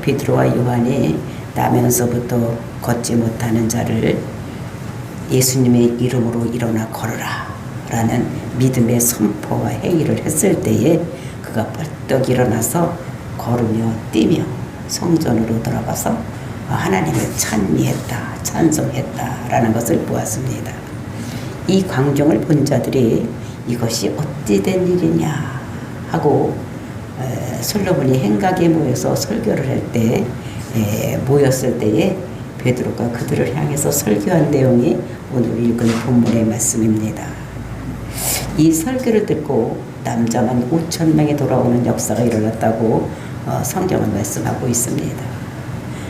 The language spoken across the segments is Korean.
베드로와 요한이 나면서부터 걷지 못하는 자를 예수님의 이름으로 일어나 걸어라 라는 믿음의 선포와 행위를 했을 때에 그가 벌떡 일어나서 걸으며 뛰며 성전으로 들어가서 하나님을 찬미했다, 찬송했다 라는 것을 보았습니다. 이 광경을 본 자들이 이것이 어찌 된 일이냐 하고 솔로몬이 행각에 모여서 설교를 할 때 모였을 때에 베드로가 그들을 향해서 설교한 내용이 오늘 읽은 본문의 말씀입니다. 이 설교를 듣고 남자만 5,000명이 돌아오는 역사가 일어났다고 성경은 말씀하고 있습니다.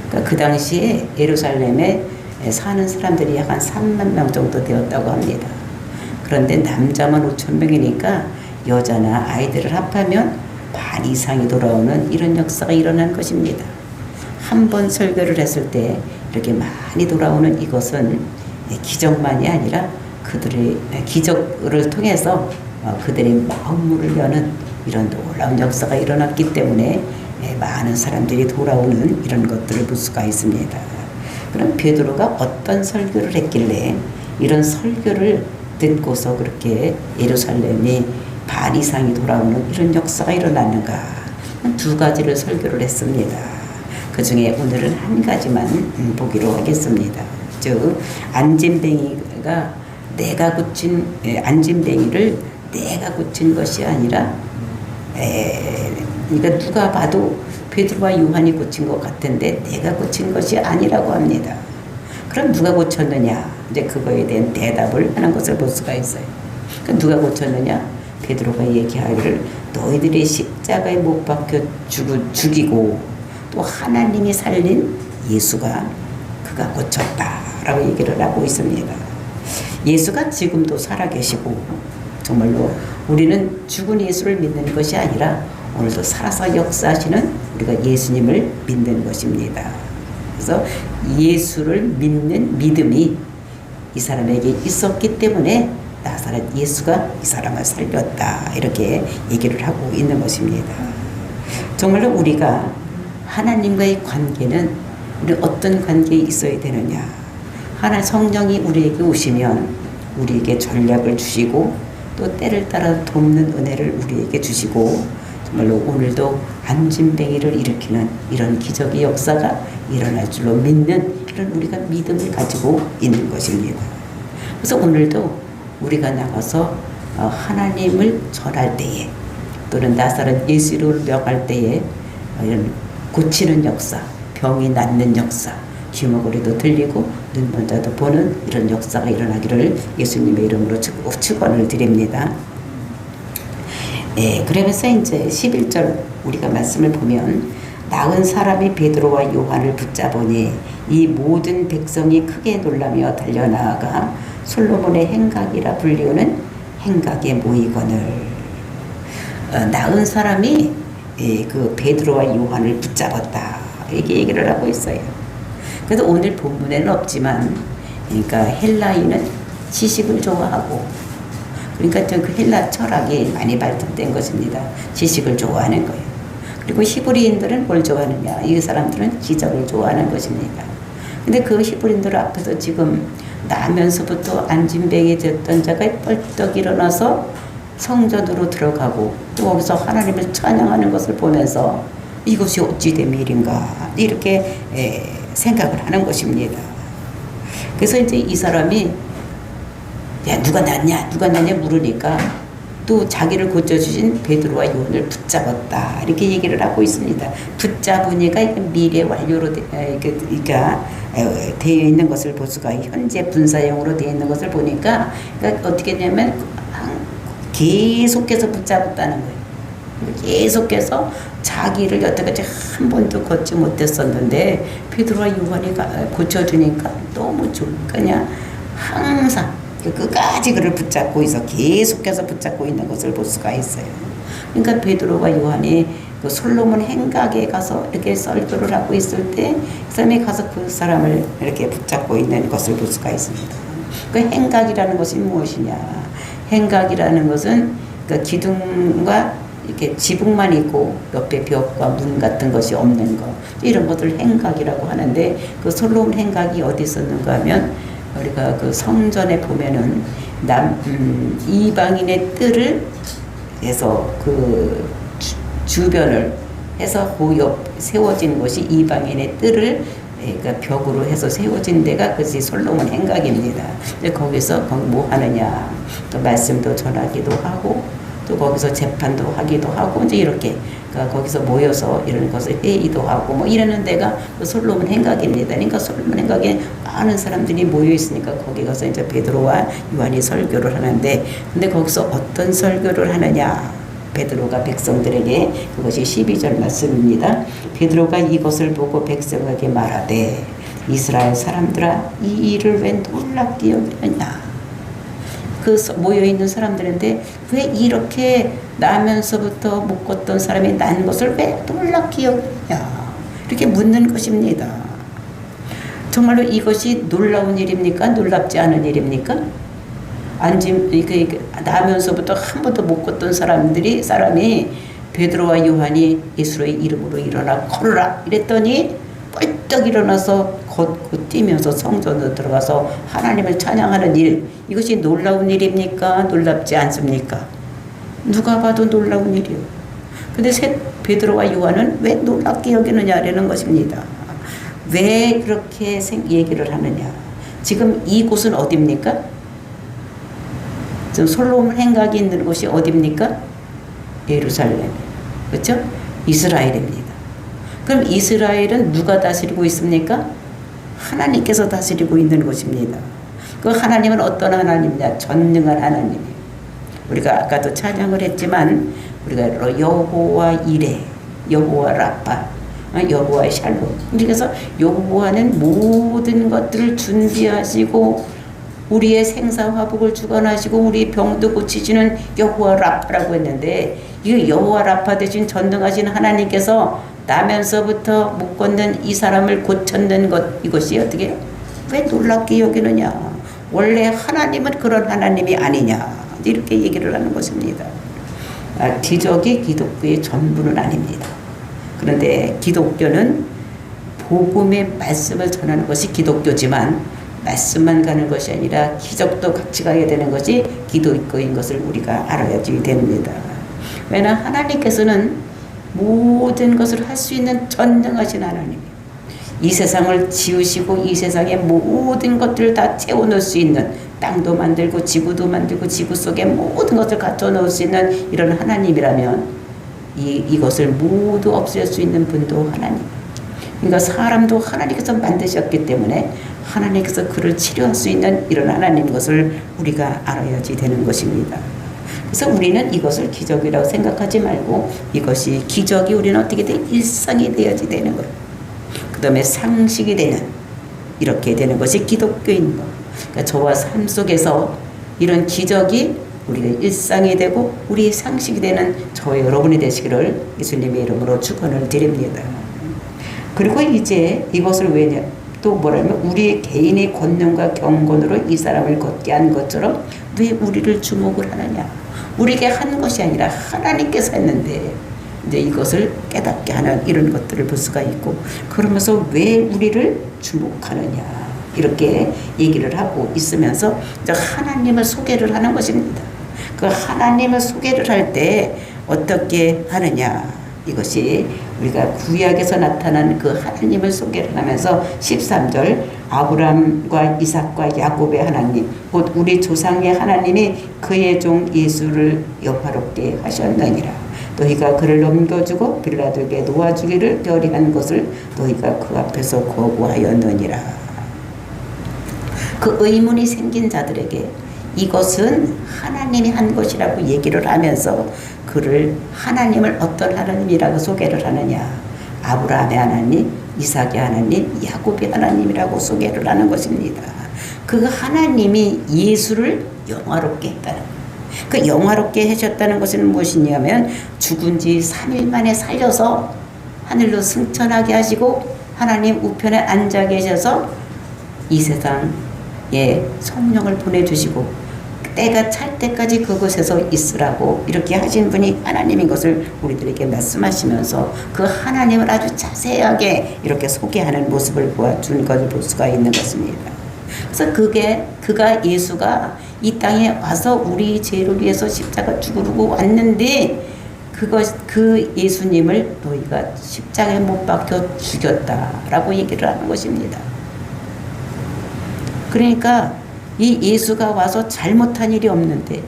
그러니까 그 당시에 예루살렘에 사는 사람들이 약 한 3만 명 정도 되었다고 합니다. 그런데 남자만 5,000명이니까 여자나 아이들을 합하면 반 이상이 돌아오는 이런 역사가 일어난 것입니다. 한 번 설교를 했을 때 이렇게 많이 돌아오는 이것은 기적만이 아니라 그들의 기적을 통해서 그들의 마음문을 여는 이런 놀라운 역사가 일어났기 때문에 많은 사람들이 돌아오는 이런 것들을 볼 수가 있습니다. 그럼 베드로가 어떤 설교를 했길래 이런 설교를 듣고서 그렇게 예루살렘이 반 이상이 돌아오는 이런 역사가 일어났는가? 두 가지를 설교를 했습니다. 그 중에 오늘은 한 가지만 보기로 하겠습니다. 즉 안진뱅이가 내가 고친 안진뱅이를 내가 고친 것이 아니라 그러니까 누가 봐도 베드로와 요한이 고친 것 같은데 내가 고친 것이 아니라고 합니다. 그럼 누가 고쳤느냐? 이제 그거에 대한 대답을 하는 것을 볼 수가 있어요. 그럼 누가 고쳤느냐? 베드로가 얘기하기를 너희들이 십자가에 못 박혀 죽이고 또 하나님이 살린 예수가 그가 고쳤다라고 얘기를 하고 있습니다. 예수가 지금도 살아계시고 정말로 우리는 죽은 예수를 믿는 것이 아니라 오늘도 살아서 역사하시는 우리가 예수님을 믿는 것입니다. 그래서 예수를 믿는 믿음이 이 사람에게 있었기 때문에 나사렛 예수가 이 사람을 살렸다 이렇게 얘기를 하고 있는 것입니다. 정말로 우리가 하나님과의 관계는 우리 어떤 관계에 있어야 되느냐? 하나님 성령이 우리에게 오시면 우리에게 전략을 주시고 또 때를 따라 돕는 은혜를 우리에게 주시고 정말로 오늘도 안진뱅이를 일으키는 이런 기적의 역사가 일어날 줄로 믿는 이런 우리가 믿음을 가지고 있는 것입니다. 그래서 오늘도 우리가 나가서 하나님을 전할 때에 또는 나사렛 예수를 명할 때에 이런 고치는 역사, 병이 낫는 역사, 귀머거리도 들리고 눈먼 자도 보는 이런 역사가 일어나기를 예수님의 이름으로 축원을 드립니다. 그러면서 이제 11절 우리가 말씀을 보면 나은 사람이 베드로와 요한을 붙잡으니 이 모든 백성이 크게 놀라며 달려나아가 솔로몬의 행각이라 불리우는 행각에 모이거늘. 나은 사람이 그 베드로와 요한을 붙잡았다 이렇게 얘기를 하고 있어요. 그래서 오늘 본문에는 없지만 그러니까 헬라인은 지식을 좋아하고 그러니까 그 헬라 철학이 많이 발전된 것입니다. 지식을 좋아하는 거예요. 그리고 히브리인들은 뭘 좋아하느냐? 이 사람들은 기적을 좋아하는 것입니다. 근데 그 히브리인들 앞에서 지금 나면서부터 안진뱅이 됐던 자가 벌떡 일어나서 성전으로 들어가고 또 거기서 하나님을 찬양하는 것을 보면서 이것이 어찌 된 일인가 이렇게 생각을 하는 것입니다. 그래서 이제 이 사람이 야 누가 낫냐 물으니까 또 자기를 고쳐주신 베드로와 요한을 붙잡았다 이렇게 얘기를 하고 있습니다. 붙잡으니까 미래 완료로 그러니까 되어 있는 것을 볼 수가 현재 분사형으로 되어 있는 것을 보니까 그러니까 어떻게 되냐면 계속해서 붙잡았다는 거예요. 계속해서 자기를 여태까지 한 번도 걷지 못했었는데 베드로와 요한이 고쳐주니까 너무 좋으니까 그냥 항상 끝까지 그를 붙잡고 있어 계속해서 붙잡고 있는 것을 볼 수가 있어요. 그러니까 베드로와 요한이 그 솔로몬 행각에 가서 이렇게 설교를 하고 있을 때 그 사람이 가서 그 사람을 이렇게 붙잡고 있는 것을 볼 수가 있습니다. 그 행각이라는 것이 무엇이냐? 행각이라는 것은 그 기둥과 이렇게 지붕만 있고 옆에 벽과 문 같은 것이 없는 것, 이런 것들 행각이라고 하는데, 그 솔로몬 행각이 어디 있었는가 하면 우리가 그 성전에 보면은 이방인의 뜰을 해서 그 주변을 해서 그 옆 세워진 곳이 이방인의 뜰을, 그러니까 벽으로 해서 세워진 데가 그것이 솔로몬 행각입니다. 근데 거기서 뭐 하느냐, 또 말씀도 전하기도 하고 또 거기서 재판도 하기도 하고 이제 이렇게, 그러니까 거기서 모여서 이런 것을 회의도 하고 뭐 이러는 데가 솔로몬 행각입니다. 그러니까 솔로몬 행각에 많은 사람들이 모여 있으니까 거기 가서 이제 베드로와 요한이 설교를 하는데, 근데 거기서 어떤 설교를 하느냐, 베드로가 백성들에게, 그것이 12절 말씀입니다. 베드로가 이것을 보고 백성에게 말하되 이스라엘 사람들아, 이 일을 왜 놀랍게 여기느냐. 그 모여있는 사람들인데 왜 이렇게 나면서부터 못 걷던 사람이 난 것을 왜 놀랍게 여기느냐, 이렇게 묻는 것입니다. 정말로 이것이 놀라운 일입니까? 놀랍지 않은 일입니까? 나면서부터 한 번도 못 걷던 사람이 베드로와 요한이 예수의 이름으로 일어나 걸으라 이랬더니 벌떡 일어나서 걷고 뛰면서 성전으로 들어가서 하나님을 찬양하는 일, 이것이 놀라운 일입니까? 놀랍지 않습니까? 누가 봐도 놀라운 일이요. 근데 베드로와 요한은 왜 놀랍게 여기느냐라는 것입니다. 왜 그렇게 얘기를 하느냐. 지금 이곳은 어디입니까? 지금 솔로몬 행각이 있는 곳이 어디입니까? 예루살렘. 그렇죠? 이스라엘입니다. 그럼 이스라엘은 누가 다스리고 있습니까? 하나님께서 다스리고 있는 곳입니다. 그 하나님은 어떤 하나님이냐? 전능한 하나님. 우리가 아까도 찬양을 했지만 우리가 여호와 이레, 여호와 라파, 여호와 샬롬. 그래서 여호와는 모든 것들을 준비하시고 우리의 생사화복을 주관하시고 우리 병도 고치시는 여호와 라파라고 했는데, 이 여호와 라파 대신 전능하신 하나님께서 나면서부터 못 걷는 이 사람을 고쳤는 것, 이것이 어떻게 왜 놀랍게 여기느냐. 원래 하나님은 그런 하나님이 아니냐, 이렇게 얘기를 하는 것입니다. 기적이 기독교의 전부는 아닙니다. 그런데 기독교는 복음의 말씀을 전하는 것이 기독교지만, 말씀만 가는 것이 아니라 기적도 같이 가야 되는 것이 기독교인 것을 우리가 알아야지 됩니다. 왜냐하면 하나님께서는 모든 것을 할 수 있는 전능하신 하나님, 이 세상을 지으시고 이 세상의 모든 것들을 다 채워넣을 수 있는, 땅도 만들고 지구도 만들고 지구 속에 모든 것을 갖춰 넣을 수 있는 이런 하나님이라면 이것을 모두 없앨 수 있는 분도 하나님. 그러니까 사람도 하나님께서 만드셨기 때문에 하나님께서 그를 치료할 수 있는 이런 하나님인 것을 우리가 알아야지 되는 것입니다. 그래서 우리는 이것을 기적이라고 생각하지 말고 이것이 기적이 우리는 어떻게 돼? 일상이 되어야지 되는 것. 그 다음에 상식이 되는, 이렇게 되는 것이 기독교인 것. 그러니까 저와 삶 속에서 이런 기적이 우리가 일상이 되고 우리의 상식이 되는 저와 여러분이 되시기를 예수님의 이름으로 축원을 드립니다. 그리고 이제 이것을 왜냐, 또 뭐라면 우리 개인의 권능과 경건으로 이 사람을 걷게 한 것처럼 왜 우리를 주목을 하느냐. 우리에게 한 것이 아니라 하나님께서 했는데 이제 이것을 깨닫게 하는 이런 것들을 볼 수가 있고, 그러면서 왜 우리를 주목하느냐, 이렇게 얘기를 하고 있으면서 이제 하나님을 소개를 하는 것입니다. 그 하나님을 소개를 할 때 어떻게 하느냐, 이것이 우리가 구약에서 나타난 그 하나님을 소개를 하면서 13절, 아브라함과 이삭과 야곱의 하나님 곧 우리 조상의 하나님이 그의 종 예수를 영화롭게 하셨느니라. 너희가 그를 넘겨주고 빌라도에게 놓아주기를 결의한 것을 너희가 그 앞에서 거부하였느니라. 그 의문이 생긴 자들에게 이것은 하나님이 한 것이라고 얘기를 하면서 그를 하나님을 어떤 하나님이라고 소개를 하느냐. 아브라함의 하나님, 이삭의 하나님, 야곱의 하나님이라고 소개를 하는 것입니다. 그 하나님이 예수를 영화롭게 했다는, 그 영화롭게 하셨다는 것은 무엇이냐면 죽은 지 3일 만에 살려서 하늘로 승천하게 하시고 하나님 우편에 앉아 계셔서 이 세상에 성령을 보내주시고 때가 찰 때까지 그곳에서 있으라고 이렇게 하신 분이 하나님인 것을 우리들에게 말씀하시면서 그 하나님을 아주 자세하게 이렇게 소개하는 모습을 보여준 것을 볼 수가 있는 것입니다. 그래서 그가 예수가 이 땅에 와서 우리 죄를 위해서 십자가 죽으려고 왔는데 그 예수님을 너희가 십자가에 못 박혀 죽였다라고 얘기를 하는 것입니다. 그러니까 이 예수가 와서 잘못한 일이 없는데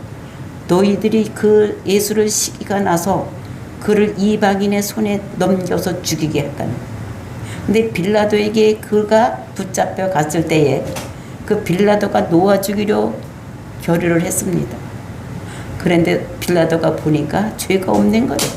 너희들이 그 예수를 시기가 나서 그를 이방인의 손에 넘겨서 죽이게 했다는. 근데 빌라도에게 그가 붙잡혀 갔을 때에 그 빌라도가 놓아 죽이려 결의를 했습니다. 그런데 빌라도가 보니까 죄가 없는 거예요.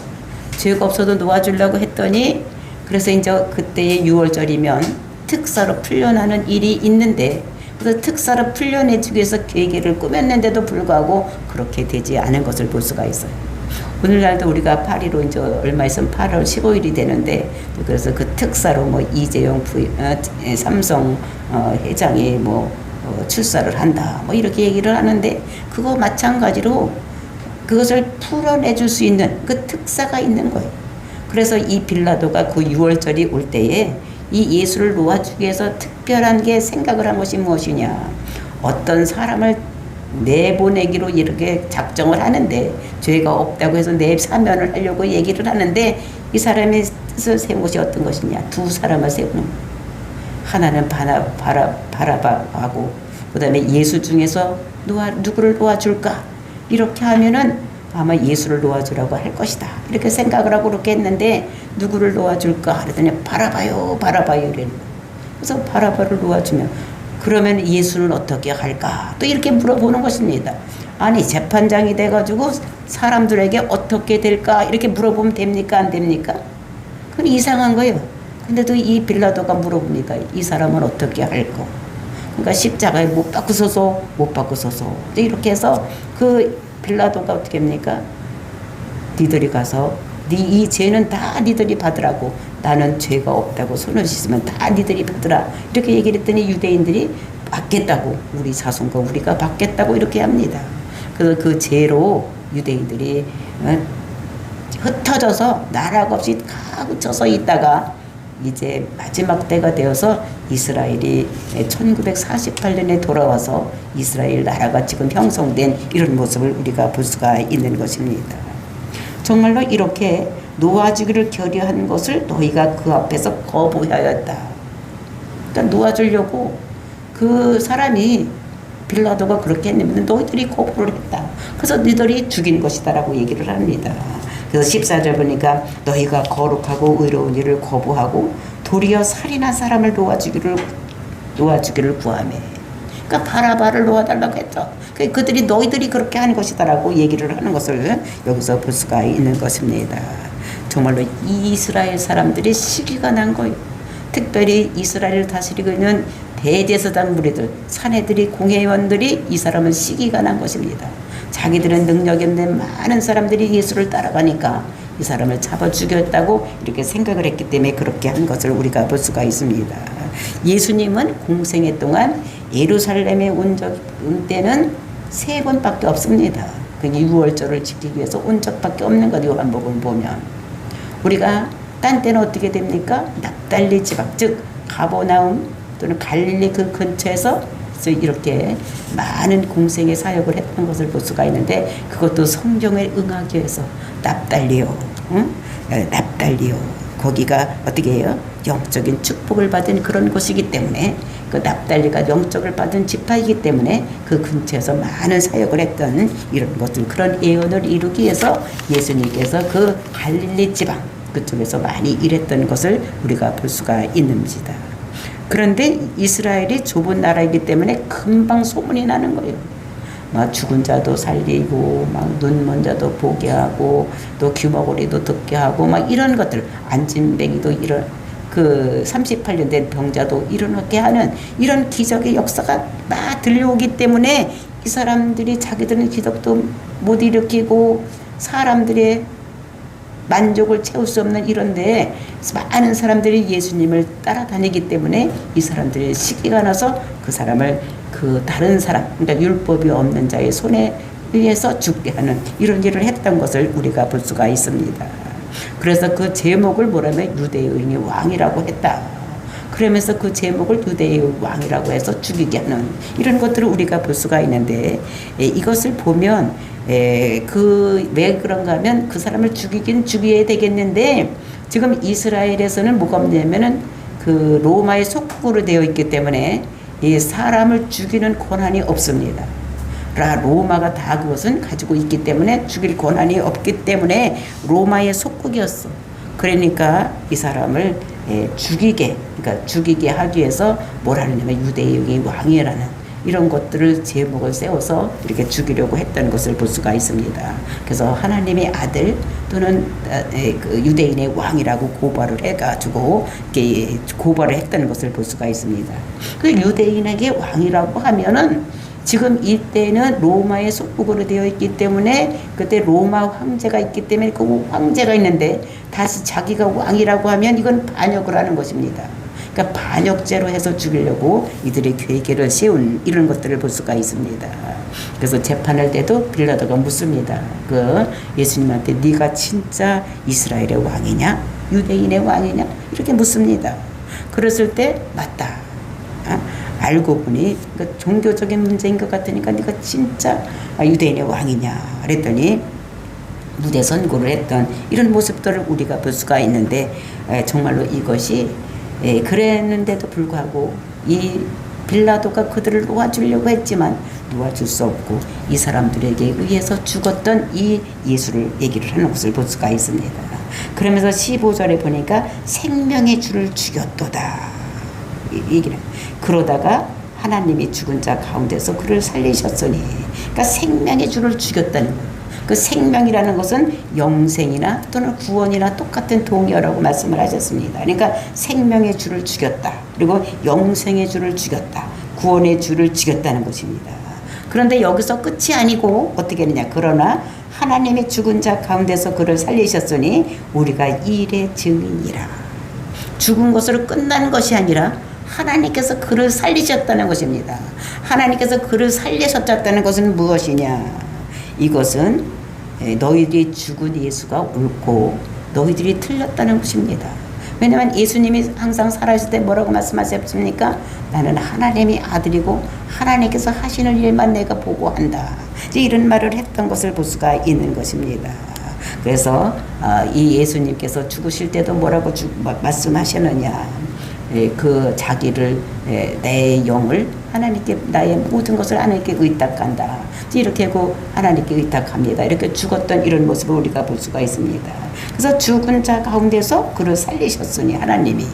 죄가 없어도 놓아주려고 했더니 그래서 이제 그때의 6월절이면 특사로 풀려나는 일이 있는데 그래서 특사로 풀려내주기 위해서 계기를 꾸몄는데도 불구하고 그렇게 되지 않은 것을 볼 수가 있어요. 오늘날도 우리가 8.15 이제 얼마 있으면 8월 15일이 되는데 그래서 그 특사로 뭐 이재용 삼성 회장이 출사를 한다 뭐 이렇게 얘기를 하는데 그거 마찬가지로 그것을 풀어내줄 수 있는 그 특사가 있는 거예요. 그래서 이 빌라도가 그 6월절이 올 때에 이 예수를 놓아주기 위해서 특별한 게 생각을 한 것이 무엇이냐. 어떤 사람을 내보내기로 이렇게 작정을 하는데 죄가 없다고 해서 내사면을 하려고 얘기를 하는데 이 사람의 뜻을 세운 것이 어떤 것이냐. 두 사람을 세우는 거예요. 하나는 바라바하고 그 다음에 예수 중에서 누구를 놓아줄까. 이렇게 하면은 아마 예수를 놓아주라고 할 것이다. 이렇게 생각을 하고 그렇게 했는데 누구를 놓아줄까 그랬더니 바라바요 이러는 거예요. 그래서 바라바를 놓아주면 그러면 예수는 어떻게 할까? 또 이렇게 물어보는 것입니다. 아니 재판장이 돼가지고 사람들에게 어떻게 될까? 이렇게 물어보면 됩니까? 안 됩니까? 그건 이상한 거예요. 근데도 이 빌라도가 물어봅니다. 이 사람은 어떻게 할 거? 그러니까 십자가에 못 박으소서 이렇게 해서 그 빌라도가 어떻게 합니까? 니들이 가서 이 죄는 다 니들이 받으라고 나는 죄가 없다고 손을 씻으면 다 니들이 받으라 이렇게 얘기를 했더니 유대인들이 받겠다고 우리 자손과 우리가 받겠다고 이렇게 합니다. 그래서 그 죄로 유대인들이 흩어져서 나라가 없이 다 흩어져 있다가 이제 마지막 때가 되어서 이스라엘이 1948년에 돌아와서 이스라엘 나라가 지금 형성된 이런 모습을 우리가 볼 수가 있는 것입니다. 정말로 이렇게 놓아주기를 결의한 것을 너희가 그 앞에서 거부하였다. 그러니까 놓아주려고 그 사람이 빌라도가 그렇게 했는데 너희들이 거부를 했다. 그래서 너희들이 죽인 것이다라고 얘기를 합니다. 그래서 14절 보니까 너희가 거룩하고 의로운 일을 거부하고 도리어 살인한 사람을 놓아주기를 구하며. 그러니까 바라바를 놓아달라고 했죠. 그들이 너희들이 그렇게 하는 것이다라고 얘기를 하는 것을 여기서 볼 수가 있는 것입니다. 정말로 이스라엘 사람들이 시기가 난 거예요. 특별히 이스라엘을 다스리고 있는 대제사장 무리들, 사내들이 공회원들이 이 사람은 시기가 난 것입니다. 자기들은 능력이 없는 많은 사람들이 예수를 따라가니까 이 사람을 잡아 죽였다고 이렇게 생각을 했기 때문에 그렇게 한 것을 우리가 볼 수가 있습니다. 예수님은 공생애 동안 예루살렘에 온 때는 3번밖에 없습니다. 그 6월절을 지키기 위해서 온 적밖에 없는 것, 요한복음 보면. 우리가 딴 때는 어떻게 됩니까? 납달리 지방, 즉 가버나움 또는 갈릴리 그 근처에서 이렇게 많은 공생의 사역을 했던 것을 볼 수가 있는데 그것도 성경에 응하기 위해서 납달리요. 납달리요. 거기가 어떻게 해요? 영적인 축복을 받은 그런 곳이기 때문에 그 납달리가 영적을 받은 지파이기 때문에 그 근처에서 많은 사역을 했던 이런 것들 그런 예언을 이루기 위해서 예수님께서 그 갈릴리 지방 그쪽에서 많이 일했던 것을 우리가 볼 수가 있습니다. 그런데 이스라엘이 좁은 나라이기 때문에 금방 소문이 나는 거예요. 막 죽은 자도 살리고, 막 눈먼 자도 보게 하고, 또 귀머거리도 듣게 하고, 막 이런 것들, 안진뱅이도 이런, 38년 된 병자도 일어나게 하는 이런 기적의 역사가 막 들려오기 때문에 이 사람들이 자기들은 기적도 못 일으키고 사람들의 만족을 채울 수 없는 이런데 많은 사람들이 예수님을 따라다니기 때문에 이 사람들의 시기가 나서 그 사람을 그 다른 사람, 그러니까 율법이 없는 자의 손에 의해서 죽게 하는 이런 일을 했던 것을 우리가 볼 수가 있습니다. 그래서 그 제목을 뭐라면 유대인의 왕이라고 했다. 그러면서 그 제목을 유대의 왕이라고 해서 죽이게 하는 이런 것들을 우리가 볼 수가 있는데, 이것을 보면 그 왜 그런가 하면 그 사람을 죽이긴 죽여야 되겠는데, 지금 이스라엘에서는 뭐가 없냐면은 그 로마의 속국으로 되어 있기 때문에 이 사람을 죽이는 권한이 없습니다. 로마가 다 그것은 가지고 있기 때문에 죽일 권한이 없기 때문에 로마의 속국이었어. 그러니까 이 사람을 그러니까 죽이게 하기 위해서 뭘 하느냐면 유대인의 왕이라는 이런 것들을 제목을 세워서 이렇게 죽이려고 했던 것을 볼 수가 있습니다. 그래서 하나님의 아들 또는 그 유대인의 왕이라고 고발을 해가지고 이렇게 고발을 했던 것을 볼 수가 있습니다. 그 유대인에게 왕이라고 하면은 지금 이때는 로마의 속국으로 되어 있기 때문에 그때 로마 황제가 있기 때문에 그 황제가 있는데 다시 자기가 왕이라고 하면 이건 반역을 하는 것입니다. 그러니까 반역죄로 해서 죽이려고 이들의 계획을 세운 이런 것들을 볼 수가 있습니다. 그래서 재판할 때도 빌라도가 묻습니다. 그 예수님한테 네가 진짜 이스라엘의 왕이냐? 유대인의 왕이냐? 이렇게 묻습니다. 그랬을 때 맞다. 알고 보니 그러니까 종교적인 문제인 것 같으니까 네가 진짜 유대인의 왕이냐 그랬더니 무대 선고를 했던 이런 모습들을 우리가 볼 수가 있는데, 정말로 이것이 그랬는데도 불구하고 이 빌라도가 그들을 놓아주려고 했지만 놓아줄 수 없고 이 사람들에게 의해서 죽었던 이 예수를 얘기를 하는 것을 볼 수가 있습니다. 그러면서 15절에 보니까 생명의 주를 죽였도다 얘기를. 그러다가 하나님이 죽은 자 가운데서 그를 살리셨으니, 그러니까 생명의 주를 죽였다는 거예요. 그 생명이라는 것은 영생이나 또는 구원이나 똑같은 동의어라고 말씀을 하셨습니다. 그러니까 생명의 주를 죽였다. 그리고 영생의 주를 죽였다. 구원의 주를 죽였다는 것입니다. 그런데 여기서 끝이 아니고 어떻게 했느냐. 그러나 하나님이 죽은 자 가운데서 그를 살리셨으니 우리가 일의 증인이라. 죽은 것으로 끝난 것이 아니라 하나님께서 그를 살리셨다는 것입니다. 하나님께서 그를 살리셨다는 것은 무엇이냐. 이것은 너희들이 죽은 예수가 옳고 너희들이 틀렸다는 것입니다. 왜냐하면 예수님이 항상 살아있을 때 뭐라고 말씀하셨습니까? 나는 하나님의 아들이고 하나님께서 하시는 일만 내가 보고 한다. 이런 말을 했던 것을 볼 수가 있는 것입니다. 그래서 이 예수님께서 죽으실 때도 뭐라고 말씀하셨느냐. 그 자기를 내 영을 하나님께 나의 모든 것을 하나님께 의탁한다. 이렇게 하고 하나님께 의탁합니다. 이렇게 죽었던 이런 모습을 우리가 볼 수가 있습니다. 그래서 죽은 자 가운데서 그를 살리셨으니 하나님이.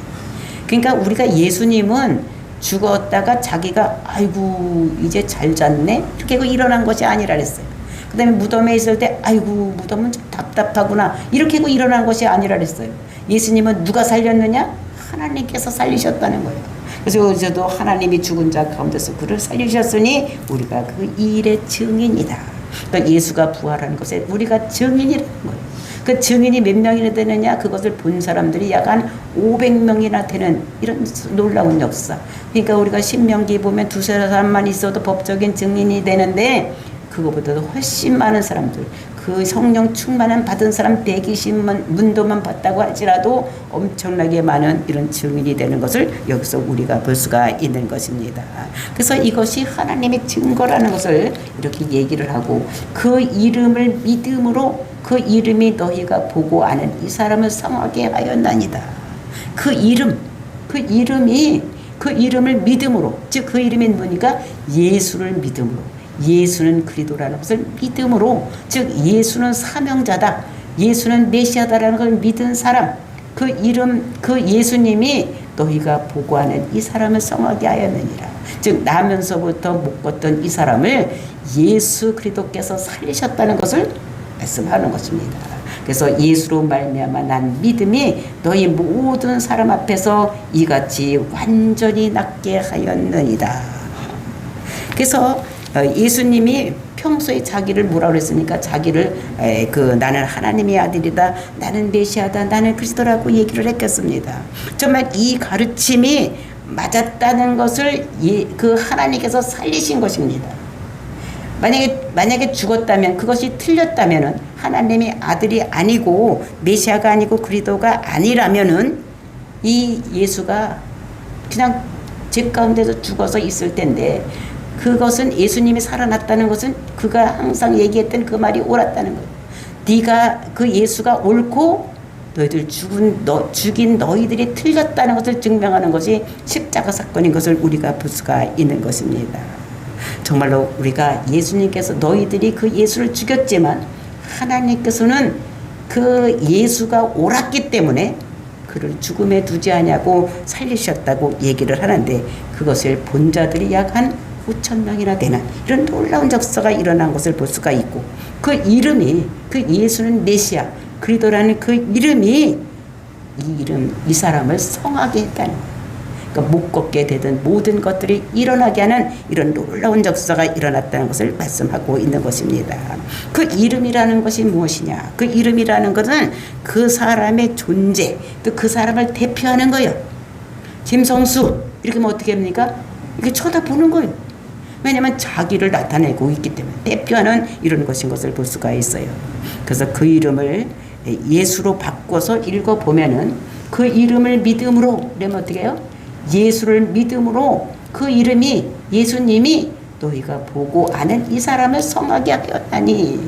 그러니까 우리가 예수님은 죽었다가 자기가 아이고 이제 잘 잤네 이렇게 하고 일어난 것이 아니라 그랬어요. 그 다음에 무덤에 있을 때 아이고 무덤은 좀 답답하구나 이렇게 하고 일어난 것이 아니라 그랬어요. 예수님은 누가 살렸느냐? 하나님께서 살리셨다는 거예요. 그래서 저도 하나님이 죽은 자 가운데서 그를 살리셨으니 우리가 그 일의 증인이다. 그러니까 예수가 부활한 것에 우리가 증인이라는 거예요. 그 증인이 몇 명이나 되느냐? 그것을 본 사람들이 약 한 500명이나 되는 이런 놀라운 역사. 그러니까 우리가 신명기 보면 두세 사람만 있어도 법적인 증인이 되는데 그거보다도 훨씬 많은 사람들, 그 성령 충만한 받은 사람 120문도만 받다고 할지라도 엄청나게 많은 이런 증인이 되는 것을 여기서 우리가 볼 수가 있는 것입니다. 그래서 이것이 하나님의 증거라는 것을 이렇게 얘기를 하고, 그 이름을 믿음으로 그 이름이 너희가 보고 아는 이 사람을 성하게 하였나니다. 그 이름을 믿음으로, 즉 그 이름이 뭐니까 예수를 믿음으로, 예수는 그리스도라는 것을 믿음으로, 즉 예수는 사명자다, 예수는 메시아다라는 걸 믿은 사람, 그 이름, 그 예수님이 너희가 보고하는 이 사람을 성하게 하였느니라. 즉 나면서부터 못 걷던 이 사람을 예수 그리스도께서 살리셨다는 것을 말씀하는 것입니다. 그래서 예수로 말미암아 난 믿음이 너희 모든 사람 앞에서 이같이 완전히 낫게 하였느니라. 그래서 예수님이 평소에 자기를 뭐라 그랬습니까? 자기를 나는 하나님의 아들이다, 나는 메시아다, 나는 그리스도라고 얘기를 했겠습니다. 정말 이 가르침이 맞았다는 것을 그 하나님께서 살리신 것입니다. 만약에 죽었다면, 그것이 틀렸다면은, 하나님의 아들이 아니고 메시아가 아니고 그리스도가 아니라면은 이 예수가 그냥 죄 가운데서 죽어서 있을 텐데, 그것은 예수님이 살아났다는 것은 그가 항상 얘기했던 그 말이 옳았다는 거예요. 네가 그 예수가 옳고 너희들 죽인 너희들이 틀렸다는 것을 증명하는 것이 십자가 사건인 것을 우리가 볼 수가 있는 것입니다. 정말로 우리가 예수님께서 너희들이 그 예수를 죽였지만 하나님께서는 그 예수가 옳았기 때문에 그를 죽음에 두지 않냐고 살리셨다고 얘기를 하는데, 그것을 본 자들이 약 한 5천 명이나 되는 이런 놀라운 역사가 일어난 것을 볼 수가 있고, 그 이름이, 그 예수는 메시아 그리스도라는 그 이름이, 이 사람을 성하게 했다는 거예요. 그러니까 못 걷게 되던 모든 것들이 일어나게 하는 이런 놀라운 역사가 일어났다는 것을 말씀하고 있는 것입니다. 그 이름이라는 것이 무엇이냐? 그 이름이라는 것은 그 사람의 존재, 또 그 사람을 대표하는 거예요. 김성수 이렇게 하면 어떻게 합니까? 이렇게 쳐다보는 거예요. 왜냐하면 자기를 나타내고 있기 때문에 대표하는 이런 것인 것을 볼 수가 있어요. 그래서 그 이름을 예수로 바꿔서 읽어보면은, 그 이름을 믿음으로, 그러면 어떻게 해요? 예수를 믿음으로, 그 이름이, 예수님이 너희가 보고 아는 이 사람을 성하게 하였나니,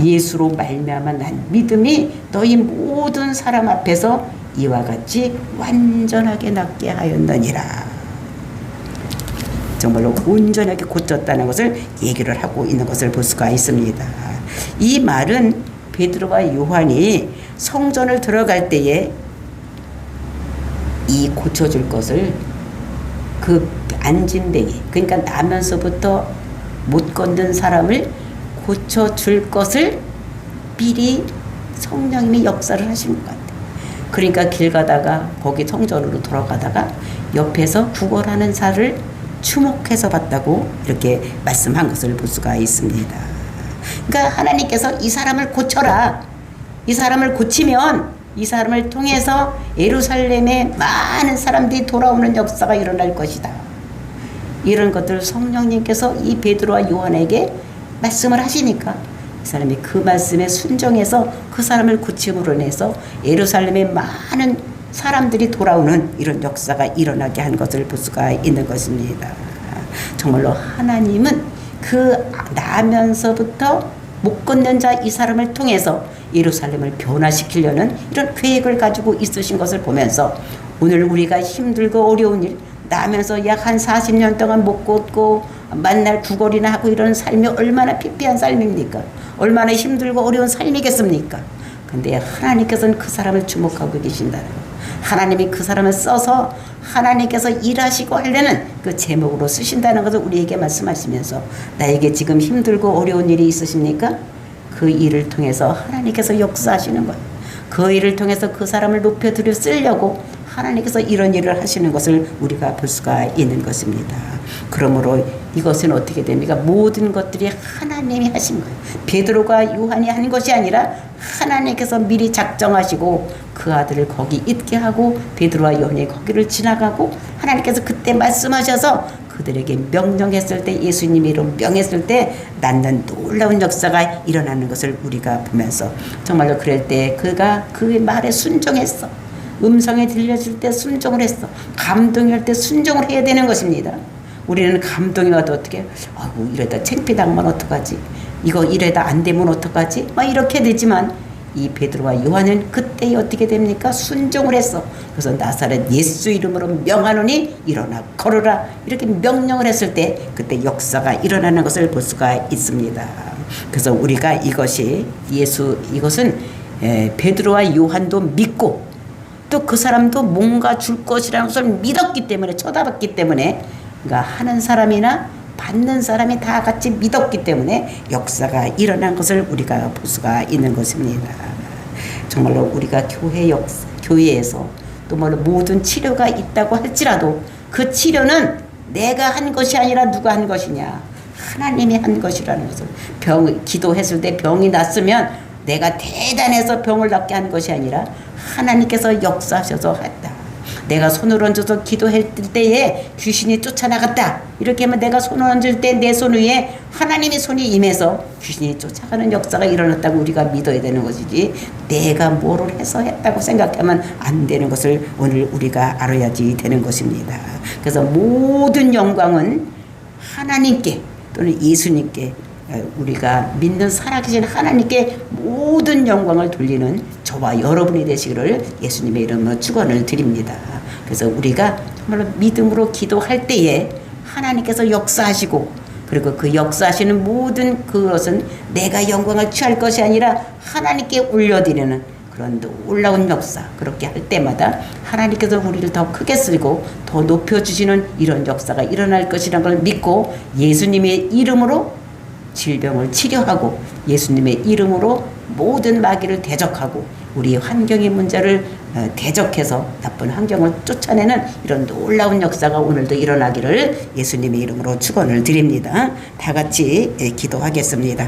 예수로 말미암아 난 믿음이 너희 모든 사람 앞에서 이와 같이 완전하게 낫게 하였느니라. 정말로 온전하게 고쳤다는 것을 얘기를 하고 있는 것을 볼 수가 있습니다. 이 말은 베드로와 요한이 성전을 들어갈 때에 이 고쳐줄 것을, 그 안진뱅이, 그러니까 나면서부터 못 걷는 사람을 고쳐줄 것을 미리 성령님이 역사를 하신 것 같아요. 그러니까 길 가다가, 거기 성전으로 돌아가다가 옆에서 구걸하는 사를 주목해서 봤다고 이렇게 말씀한 것을 볼 수가 있습니다. 그러니까 하나님께서 이 사람을 고쳐라, 이 사람을 고치면 이 사람을 통해서 예루살렘에 많은 사람들이 돌아오는 역사가 일어날 것이다. 이런 것들을 성령님께서 이 베드로와 요한에게 말씀을 하시니까 이 사람이 그 말씀에 순종해서 그 사람을 고침으로 인해서 예루살렘에 많은 사람들이 돌아오는 이런 역사가 일어나게 한 것을 볼 수가 있는 것입니다. 정말로 하나님은 그 나면서부터 못 걷는 자 이 사람을 통해서 예루살렘을 변화시키려는 이런 계획을 가지고 있으신 것을 보면서, 오늘 우리가 힘들고 어려운 일, 나면서 약 한 40년 동안 못 걷고 만날 구걸이나 하고 이런 삶이 얼마나 피폐한 삶입니까? 얼마나 힘들고 어려운 삶이겠습니까? 근데 하나님께서는 그 사람을 주목하고 계신다는 거예요. 하나님이 그 사람을 써서 하나님께서 일하시고 하려는 그 제목으로 쓰신다는 것을 우리에게 말씀하시면서, 나에게 지금 힘들고 어려운 일이 있으십니까? 그 일을 통해서 하나님께서 역사하시는 거예요. 그 일을 통해서 그 사람을 높여드려 쓰려고 하나님께서 이런 일을 하시는 것을 우리가 볼 수가 있는 것입니다. 그러므로 이것은 어떻게 됩니까? 모든 것들이 하나님이 하신 거예요. 베드로가 요한이 한 것이 아니라 하나님께서 미리 작정하시고 그 아들을 거기 있게 하고 베드로와 요한이 거기를 지나가고, 하나님께서 그때 말씀하셔서 그들에게 명령했을 때, 예수님의 이름 명했을 때 낳는 놀라운 역사가 일어나는 것을 우리가 보면서, 정말로 그럴 때 그가 그 말에 순종했어. 음성에 들려줄 때 순종을 했어. 감동이 할 때 순종을 해야 되는 것입니다. 우리는 감동이 와도 어떻게, 아이고 이러다 창피당하면 어떡하지, 이거 이러다 안 되면 어떡하지, 막 이렇게 되지만 이 베드로와 요한은 그때 어떻게 됩니까? 순종을 했어. 그래서 나사렛 예수 이름으로 명하노니 일어나 걸어라, 이렇게 명령을 했을 때 그때 역사가 일어나는 것을 볼 수가 있습니다. 그래서 우리가 이것은 베드로와 요한도 믿고, 또 그 사람도 뭔가 줄 것이라는 것을 믿었기 때문에, 쳐다봤기 때문에, 그러니까 하는 사람이나 받는 사람이 다 같이 믿었기 때문에 역사가 일어난 것을 우리가 볼 수가 있는 것입니다. 정말로 우리가 교회에서 또 모든 치료가 있다고 할지라도 그 치료는 내가 한 것이 아니라 누가 한 것이냐, 하나님이 한 것이라는 것을 기도했을 때 병이 났으면 내가 대단해서 병을 낫게 한 것이 아니라 하나님께서 역사하셔서 했다. 내가 손을 얹어서 기도했을 때에 귀신이 쫓아나갔다. 이렇게 하면 내가 손을 얹을 때 내 손 위에 하나님의 손이 임해서 귀신이 쫓아가는 역사가 일어났다고 우리가 믿어야 되는 것이지, 내가 뭐를 해서 했다고 생각하면 안 되는 것을 오늘 우리가 알아야지 되는 것입니다. 그래서 모든 영광은 하나님께 또는 예수님께, 우리가 믿는 살아계신 하나님께 모든 영광을 돌리는 저와 여러분이 되시기를 예수님의 이름으로 축원을 드립니다. 그래서 우리가 정말로 믿음으로 기도할 때에 하나님께서 역사하시고, 그리고 그 역사하시는 모든 그것은 내가 영광을 취할 것이 아니라 하나님께 올려드리는 그런 놀라운 역사, 그렇게 할 때마다 하나님께서 우리를 더 크게 쓰고 더 높여주시는 이런 역사가 일어날 것이라는 걸 믿고, 예수님의 이름으로 질병을 치료하고 예수님의 이름으로 모든 마귀를 대적하고 우리 환경의 문제를 대적해서 나쁜 환경을 쫓아내는 이런 놀라운 역사가 오늘도 일어나기를 예수님의 이름으로 축원을 드립니다. 다 같이 기도하겠습니다.